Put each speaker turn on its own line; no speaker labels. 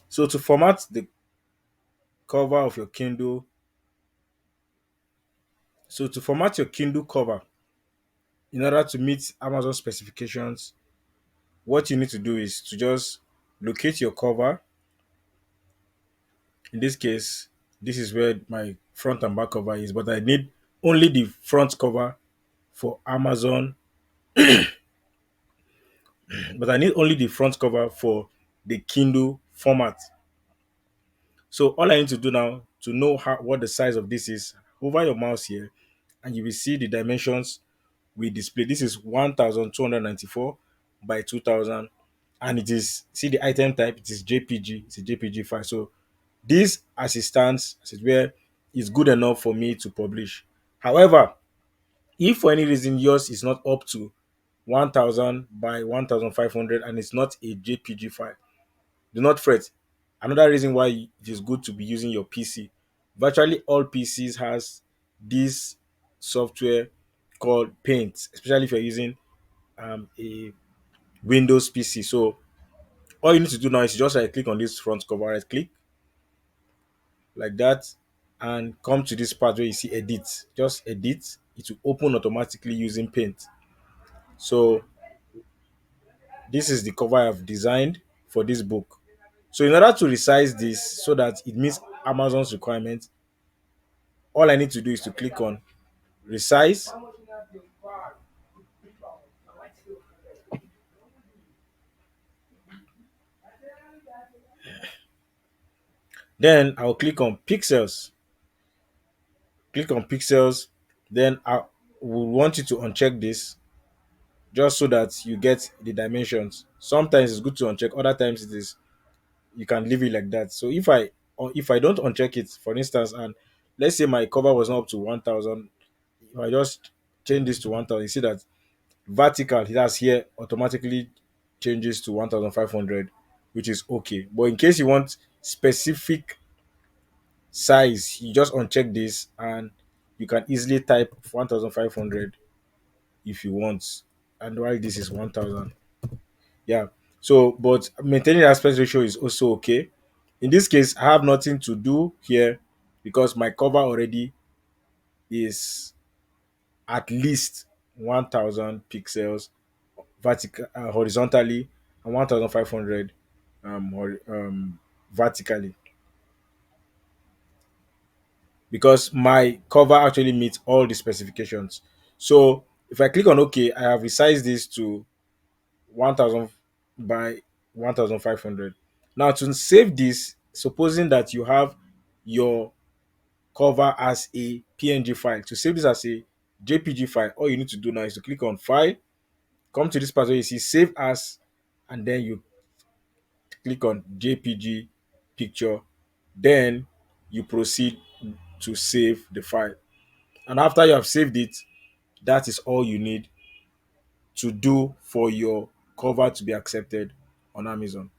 So to format the cover of your Kindle, so to format your Kindle cover in order to meet Amazon specifications, what you need to do is to just locate your cover. In this case, this is where my front and back cover is, but I need only the front cover for Amazon, but I need only the front cover for the Kindle format. So all I need to do now to know how what the size of this is, over your mouse here, and you will see the dimensions we display. This is 1294 by 2000, and it is, see the item type, it is JPG, it's a JPG file. So this, as it stands, as it were, is good enough for me to publish. However, if for any reason yours is not up to 1000 by 1500 and it's not a JPG file, do not fret. Another reason why it is good to be using your PC. Virtually all PCs has this software called Paint, especially if you're using a Windows PC. So all you need to do now is just right click on this front cover, right click like that, and come to this part where you see edit. Just edit. It will open automatically using Paint. So this is the cover I've designed for this book. So in order to resize this so that it meets Amazon's requirement, all I need to do is to click on resize. Then I'll click on pixels. Click on pixels. Then I will want you to uncheck this just so that you get the dimensions. Sometimes it's good to uncheck, other times it is you can leave it like that. So if I don't uncheck it, for instance, and let's say my cover was not up to 1000, if I just change this to 1000, you see that vertical it has here automatically changes to 1500, which is okay. But in case you want specific size, you just uncheck this and you can easily type 1500 if you want, and while this is 1000. Yeah. So but maintaining the aspect ratio is also okay. In this case, I have nothing to do here because my cover already is at least 1000 pixels vertical, horizontally, and 1500 vertically, because my cover actually meets all the specifications. So if I click on OK, I have resized this to 1000 by 1500. Now to save this, supposing that you have your cover as a PNG file, to save this as a JPG file, all you need to do now is to click on File, come to this part where you see Save As, and then you click on JPG picture. Then you proceed to save the file. And after you have saved it, that is all you need to do for your cover to be accepted on Amazon.